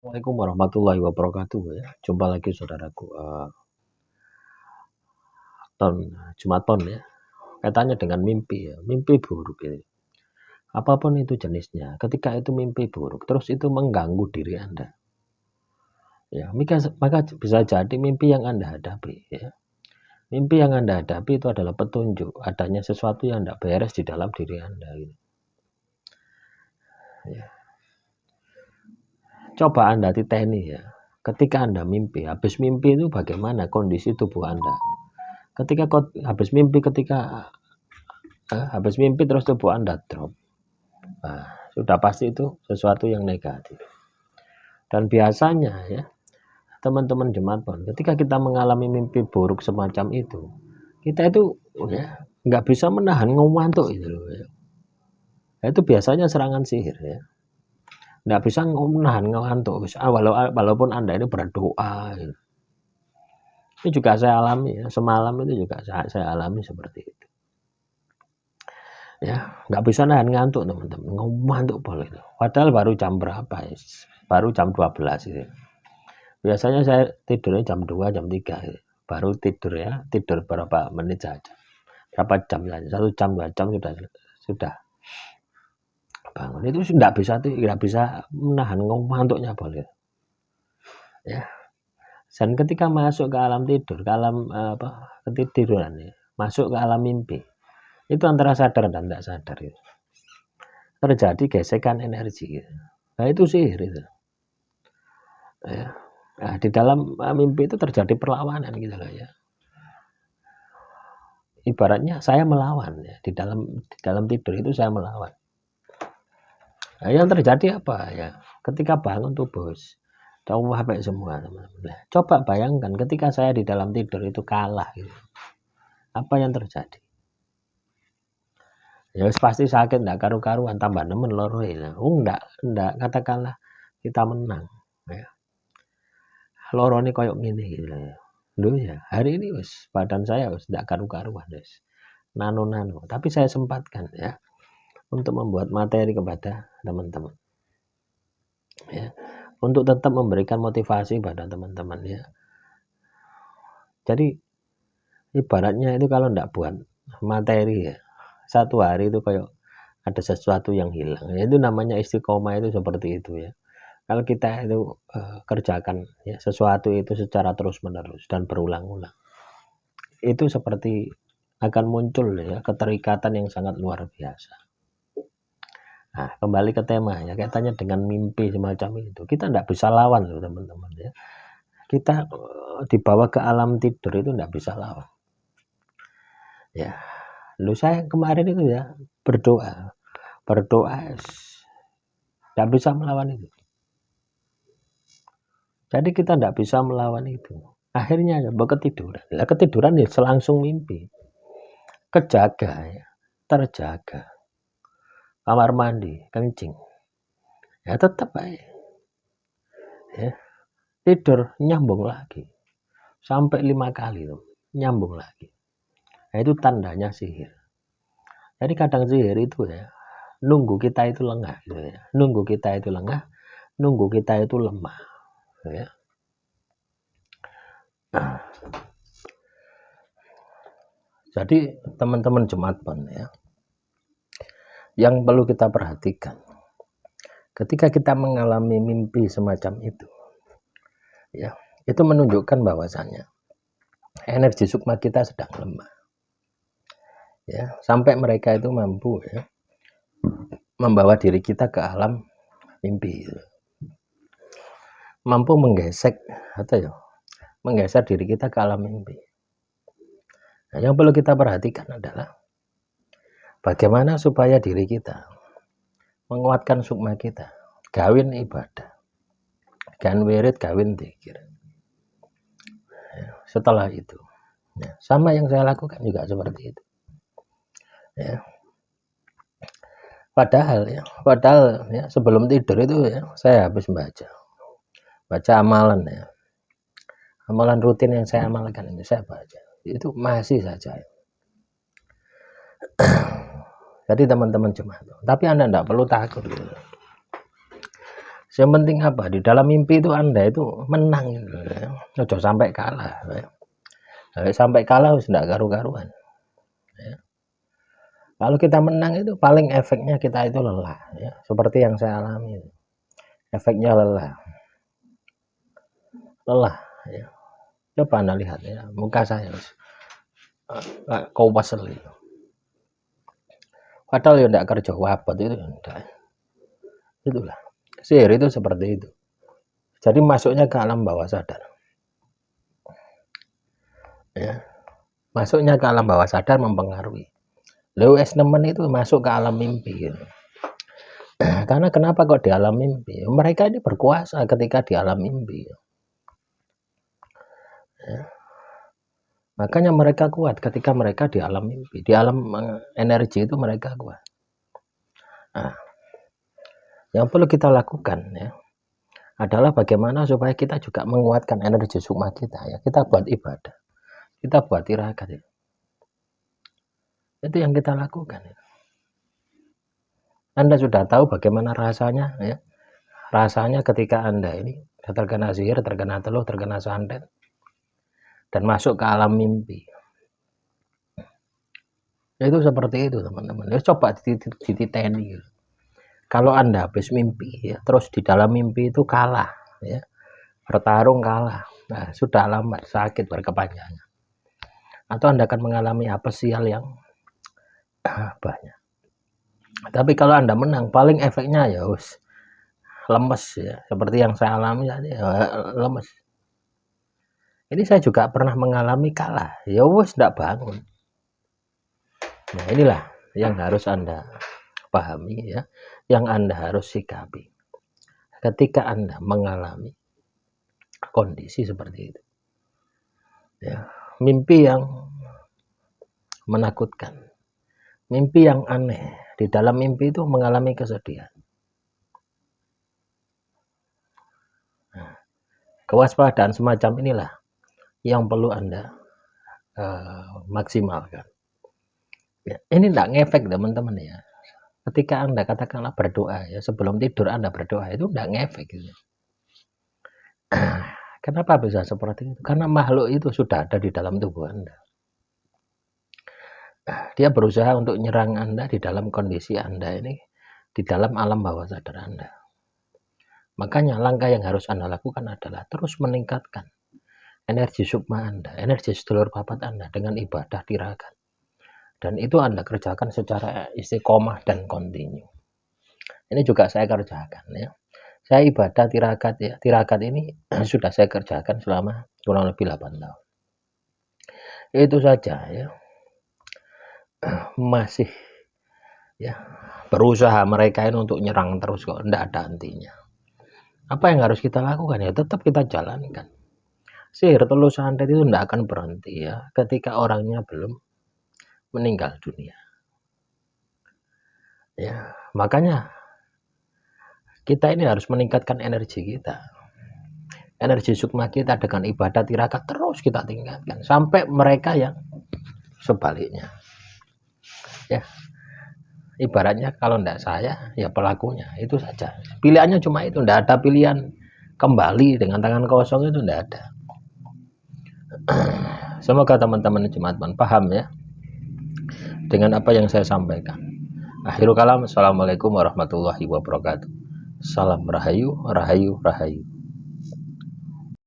Assalamualaikum warahmatullahi wabarakatuh ya. Jumpa lagi saudaraku, Jumat Pon ya. Kaitannya dengan mimpi ya, mimpi buruk ini. Apapun itu jenisnya, ketika itu mimpi buruk, terus itu mengganggu diri Anda. Ya, maka bisa jadi mimpi yang Anda hadapi ya. Mimpi yang Anda hadapi itu adalah petunjuk adanya sesuatu yang tidak beres di dalam diri Anda gitu. Ya. Coba Anda titeni ya. Ketika Anda mimpi, habis mimpi itu bagaimana kondisi tubuh Anda? Ketika habis mimpi terus tubuh Anda drop. Nah, sudah pasti itu sesuatu yang negatif. Dan biasanya ya, teman-teman jemaat pun, ketika kita mengalami mimpi buruk semacam itu, kita itu ya nggak bisa menahan ngantuk itu loh ya. Itu biasanya serangan sihir ya. Nggak bisa menahan ngantuk. Walaupun Anda ini berdoa gitu. Ini juga saya alami ya. Semalam itu juga saya alami seperti itu. Ya, nggak bisa nahan ngantuk teman-teman. Ngantuk boleh. Padahal baru jam berapa ya? Baru jam 12 gitu. Biasanya saya tidurnya jam 2, jam 3 gitu. Baru tidur ya, tidur berapa menit saja. Berapa jam saja, 1 jam, 2 jam sudah bangun. Itu nggak bisa menahan ngantuknya boleh. Ya. Dan ketika masuk ke alam tidur, ke alam ketiduran ya, masuk ke alam mimpi, itu antara sadar dan tidak sadar itu terjadi gesekan energi gitu. Nah itu sihir itu ya. Nah, di dalam mimpi itu terjadi perlawanan gitu loh ya. Ibaratnya saya melawan ya, di dalam tidur itu saya melawan. Nah, yang terjadi apa ya? Ketika bangun tuh bos, capek semua teman-teman. Nah, coba bayangkan ketika saya di dalam tidur itu kalah gitu. Apa yang terjadi? Ya pasti sakit, enggak karu-karuan, tambah nemen loro ya. Enggak katakanlah kita menang ya. Lorone koyok ngene gitu ya. Loh ya, hari ini wis badan saya wis enggak karu-karuan wis. Nano-nano, tapi saya sempatkan ya untuk membuat materi kepada teman-teman. Ya. Untuk tetap memberikan motivasi pada teman-teman ya. Jadi ibaratnya itu kalau enggak buat materi ya, satu hari itu kayak ada sesuatu yang hilang. Ya, itu namanya istiqomah itu seperti itu ya. Kalau kita itu kerjakan ya sesuatu itu secara terus-menerus dan berulang-ulang, itu seperti akan muncul ya keterikatan yang sangat luar biasa. Nah, kembali ke tema ya, kaitannya dengan mimpi semacam itu. Kita tidak bisa lawan loh teman-teman ya. Kita dibawa ke alam tidur itu tidak bisa lawan. Ya, lu saya kemarin itu ya berdoa tidak bisa melawan itu. Jadi kita tidak bisa melawan itu. Akhirnya ya ketiduran. Lah ketiduran ya selangsung mimpi. Kejaga ya, terjaga. Kamar mandi, kencing. Ya tetap aja. Ya. Tidur nyambung lagi. Sampai 5 kali tuh, nyambung lagi. Nah, itu tandanya sihir. Jadi kadang sihir itu ya nunggu kita itu lengah gitu ya. Nunggu kita itu lengah, nunggu kita itu lemah. Ya. Jadi teman-teman jemaat pun ya, yang perlu kita perhatikan ketika kita mengalami mimpi semacam itu ya, itu menunjukkan bahwasannya energi sukma kita sedang lemah ya, sampai mereka itu mampu ya membawa diri kita ke alam mimpi gitu. Mampu menggeser diri kita ke alam mimpi. Nah, yang perlu kita perhatikan adalah bagaimana supaya diri kita menguatkan sukma kita, gawin ibadah, gan wirid, gawin dzikir. Ya, setelah itu, ya, sama yang saya lakukan juga seperti itu. Ya. Padahal ya sebelum tidur itu ya saya habis baca amalan ya, amalan rutin yang saya amalkan ini saya baca, itu masih saja. Jadi teman-teman jemaat, tapi Anda tidak perlu takut gitu. Yang penting apa? Di dalam mimpi itu Anda itu menang gitu ya. Ojo sampai kalah ya. Sampai kalah wis ndak karu-karuan. Ya. Kalau kita menang itu paling efeknya kita itu lelah ya. Seperti yang saya alami. Efeknya lelah. Lelah ya. Coba Anda lihat ya, muka saya kau pasel itu. Padahal ya ndak kerja wabot itu enggak. Itulah. Sihir itu seperti itu. Jadi masuknya ke alam bawah sadar. Ya. Masuknya ke alam bawah sadar mempengaruhi. WS nemen itu masuk ke alam mimpi gitu. Karena kenapa kok di alam mimpi? Mereka ini berkuasa ketika di alam mimpi. Ya. Makanya mereka kuat ketika mereka di alam mimpi. Di alam energi itu mereka kuat. Nah, yang perlu kita lakukan ya adalah bagaimana supaya kita juga menguatkan energi sukma kita ya. Kita buat ibadah. Kita buat tirakat ya. Itu yang kita lakukan ya. Anda sudah tahu bagaimana rasanya ya. Rasanya ketika Anda ini terkena sihir, terkena teluh, terkena santet dan masuk ke alam mimpi. Itu seperti itu teman-teman. Ya coba dititeni gitu. Kalau Anda habis mimpi ya, terus di dalam mimpi itu kalah ya. Bertarung kalah. Nah, sudah lama sakit berkepanjangan. Atau Anda akan mengalami apesial yang banyak. Tapi kalau Anda menang, paling efeknya ya lemes ya. Seperti yang saya alami tadi, ya, lemes. Ini saya juga pernah mengalami kalah. Ya wes tidak bangun. Nah, inilah yang harus Anda pahami ya, yang Anda harus sikapi ketika Anda mengalami kondisi seperti itu ya. Mimpi yang menakutkan, mimpi yang aneh. Di dalam mimpi itu mengalami kesedihan. Nah, kewaspadaan semacam inilah yang perlu Anda maksimalkan ya. Ini tidak ngefek teman-teman ya. Ketika Anda katakanlah berdoa ya, sebelum tidur Anda berdoa itu tidak ngefek gitu. Kenapa bisa seperti itu? Karena makhluk itu sudah ada di dalam tubuh Anda. Dia berusaha untuk nyerang Anda di dalam kondisi Anda ini, di dalam alam bawah sadar Anda. Makanya langkah yang harus Anda lakukan adalah terus meningkatkan energi sukma Anda, energi sedulur papat Anda dengan ibadah tirakat. Dan itu Anda kerjakan secara istiqomah dan kontinu. Ini juga saya kerjakan ya. Saya ibadah tirakat ya. Tirakat ini sudah saya kerjakan selama kurang lebih 8 tahun. Itu saja ya. Masih ya berusaha mereka ini untuk nyerang terus kok, tidak ada hentinya. Apa yang harus kita lakukan ya tetap kita jalankan. Sihir teluh santet itu tidak akan berhenti ya ketika orangnya belum meninggal dunia. Ya, makanya kita ini harus meningkatkan energi kita. Energi sukma kita dengan ibadah tirakat terus kita tingkatkan sampai mereka yang sebaliknya. Ya. Ibaratnya kalau tidak saya ya pelakunya itu saja. Pilihannya cuma itu, tidak ada pilihan kembali dengan tangan kosong itu tidak ada. Semoga teman-teman jemaat paham ya dengan apa yang saya sampaikan. Akhirul kalam, assalamualaikum warahmatullahi wabarakatuh. Salam rahayu, rahayu, rahayu.